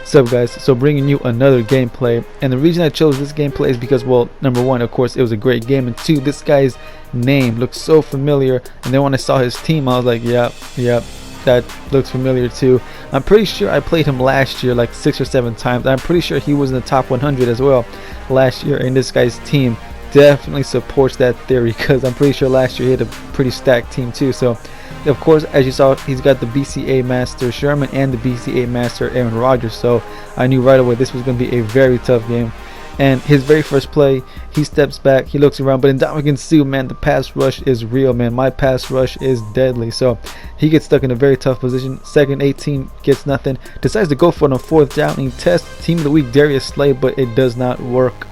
What's up, guys? So bringing you another gameplay, and the reason I chose this gameplay is because, well, number one, of course, it was a great game, and two, this guy's name looks so familiar. And then when I saw his team, I was like, yep, that looks familiar too. I'm pretty sure I played him last year like 6 or 7 times. I'm pretty sure he was in the top 100 as well last year, and this guy's team definitely supports that theory, because I'm pretty sure last year he had a pretty stacked team too. So of course, as you saw, he's got the BCA Master Sherman and the BCA Master Aaron Rodgers, so I knew right away this was going to be a very tough game. And his very first play, he steps back, he looks around, but in Dominican Sue, man, the pass rush is real, man. My pass rush is deadly. So he gets stuck in a very tough position. Second 18, gets nothing, decides to go for it on 4th down, and he tests Team of the Week Darius Slay, but it does not work.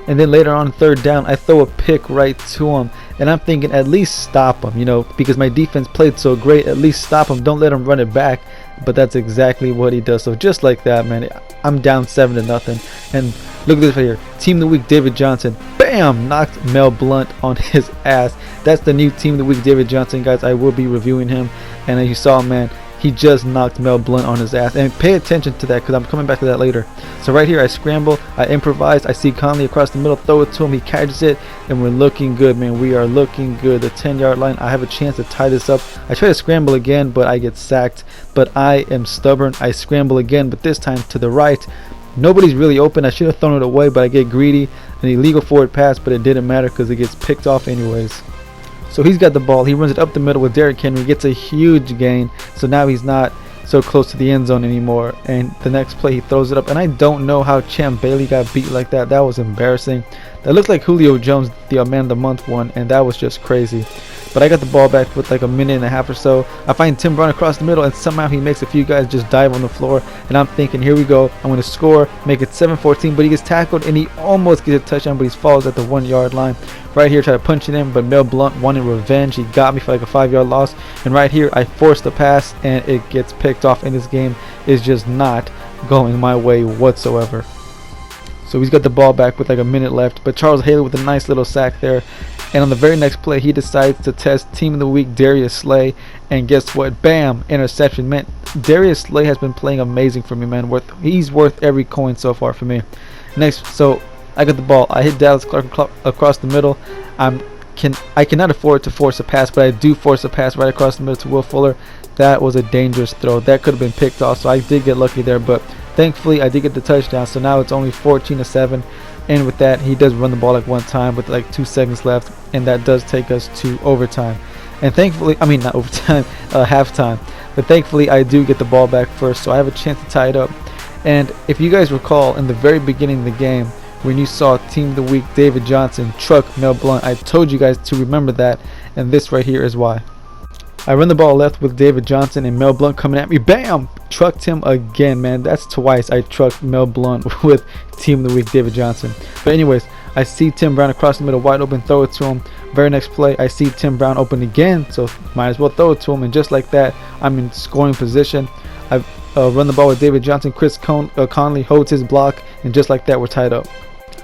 And then later on 3rd down, I throw a pick right to him, and I'm thinking, at least stop him, you know, because my defense played so great. At least stop him, don't let him run it back. But that's exactly what he does. So just like that, man, I'm down 7-0. And look at this right here, Team of the Week David Johnson, bam, knocked Mel Blount on his ass. That's the new Team of the Week David Johnson, guys. I will be reviewing him, and as you saw, man, he just knocked Mel Blount on his ass. And pay attention to that, because I'm coming back to that later. So right here, I scramble, I improvise, I see Conley across the middle, throw it to him, he catches it, and we're looking good, man. We are looking good. The 10-yard line, I have a chance to tie this up. I try to scramble again, but I get sacked. But I am stubborn. I scramble again, but this time to the right. Nobody's really open. I should have thrown it away, but I get greedy. An illegal forward pass, but it didn't matter because it gets picked off anyways. So he's got the ball, he runs it up the middle with Derrick Henry, gets a huge gain, so now he's not so close to the end zone anymore. And the next play, he throws it up, and I don't know how Champ Bailey got beat like that. That was embarrassing. That looked like Julio Jones, the Man of the Month one, and that was just crazy. But I got the ball back with like a minute and a half or so. I find Tim Brown across the middle, and somehow he makes a few guys just dive on the floor. And I'm thinking, here we go, I'm going to score, make it 7-14. But he gets tackled, and he almost gets a touchdown, but he falls at the 1-yard line. Right here, try to punch it in, but Mel Blount wanted revenge. He got me for like a 5-yard loss. And right here, I force the pass, and it gets picked off. And this game is just not going my way whatsoever. So he's got the ball back with like a minute left, but Charles Haley with a nice little sack there. And on the very next play, he decides to test Team of the Week Darius Slay, and guess what? Bam! Interception. Man, Darius Slay has been playing amazing for me, man. He's worth every coin so far for me. Next, so I got the ball. I hit Dallas Clark across the middle. I cannot afford to force a pass, but I do force a pass right across the middle to Will Fuller. That was a dangerous throw. That could have been picked off, so I did get lucky there, but thankfully I did get the touchdown. So now it's only 14-7. And with that, he does run the ball like one time with like 2 seconds left, and that does take us to overtime. And thankfully, I mean not overtime, halftime. But thankfully, I do get the ball back first, so I have a chance to tie it up. And if you guys recall, in the very beginning of the game, when you saw Team of the Week David Johnson truck Mel Blount, I told you guys to remember that, and this right here is why. I run the ball left with David Johnson, and Mel Blount coming at me, bam! Trucked him again, man. That's twice I trucked Mel Blount with Team of the Week David Johnson. But anyways, I see Tim Brown across the middle, wide open, throw it to him. Very next play, I see Tim Brown open again, so might as well throw it to him. And just like that, I'm in scoring position. I run the ball with David Johnson. Chris Conley holds his block, and just like that, we're tied up.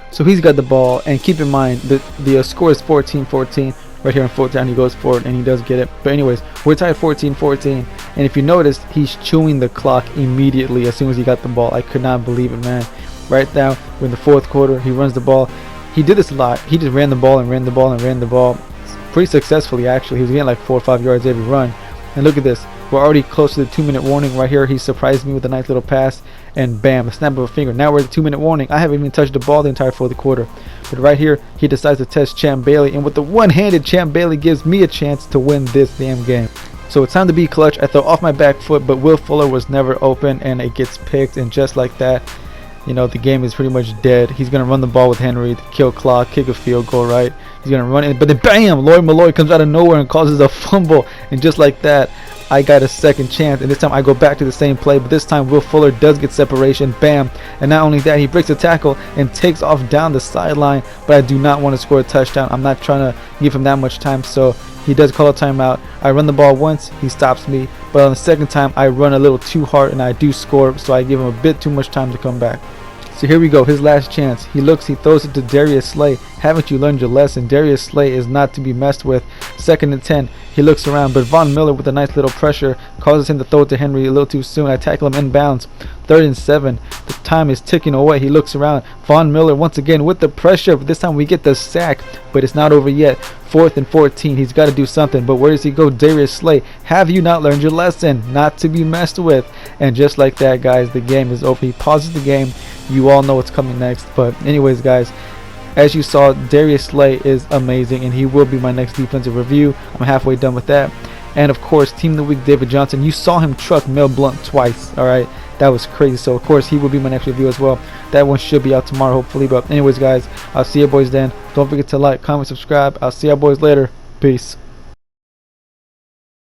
So he's got the ball, and keep in mind the score is 14-14. Right here on 4th down, he goes forward and he does get it. But anyways, we're tied 14-14, and if you noticed, he's chewing the clock immediately as soon as he got the ball. I could not believe it, man. Right now, we're in the 4th quarter. He runs the ball. He did this a lot. He just ran the ball and ran the ball and ran the ball pretty successfully, actually. He was getting like 4 or 5 yards every run. And look at this, we're already close to the 2-minute warning. Right here, he surprised me with a nice little pass, and bam, a snap of a finger. Now we're at the 2-minute warning. I haven't even touched the ball the entire 4th quarter. But right here, he decides to test Champ Bailey, and with the one-handed, Champ Bailey gives me a chance to win this damn game. So it's time to be clutch. I throw off my back foot, but Will Fuller was never open, and it gets picked. And just like that, you know, the game is pretty much dead. He's going to run the ball with Henry to kill clock, kick a field goal, right? He's going to run it, but then bam, Lloyd Malloy comes out of nowhere and causes a fumble. And just like that, I got a second chance, and this time I go back to the same play, but this time Will Fuller does get separation, bam. And not only that, he breaks a tackle and takes off down the sideline, but I do not want to score a touchdown. I'm not trying to give him that much time, so he does call a timeout. I run the ball once, he stops me, but on the second time I run a little too hard and I do score, so I give him a bit too much time to come back. So here we go, his last chance. He looks, he throws it to Darius Slay. Haven't you learned your lesson? Darius Slay is not to be messed with. 2nd and 10. He looks around, but Von Miller with a nice little pressure causes him to throw it to Henry a little too soon. I tackle him inbounds. 3rd and 7. The time is ticking away. He looks around. Von Miller once again with the pressure, but this time we get the sack, but it's not over yet. 4th and 14. He's got to do something, but where does he go? Darius Slay. Have you not learned your lesson? Not to be messed with. And just like that, guys, the game is over. He pauses the game. You all know what's coming next. But anyways, guys, as you saw, Darius Slay is amazing, and he will be my next defensive review. I'm halfway done with that. And of course, Team of the Week, David Johnson. You saw him truck Mel Blount twice. All right, that was crazy. So of course, he will be my next review as well. That one should be out tomorrow, hopefully. But anyways, guys, I'll see you boys then. Don't forget to like, comment, subscribe. I'll see you boys later. Peace.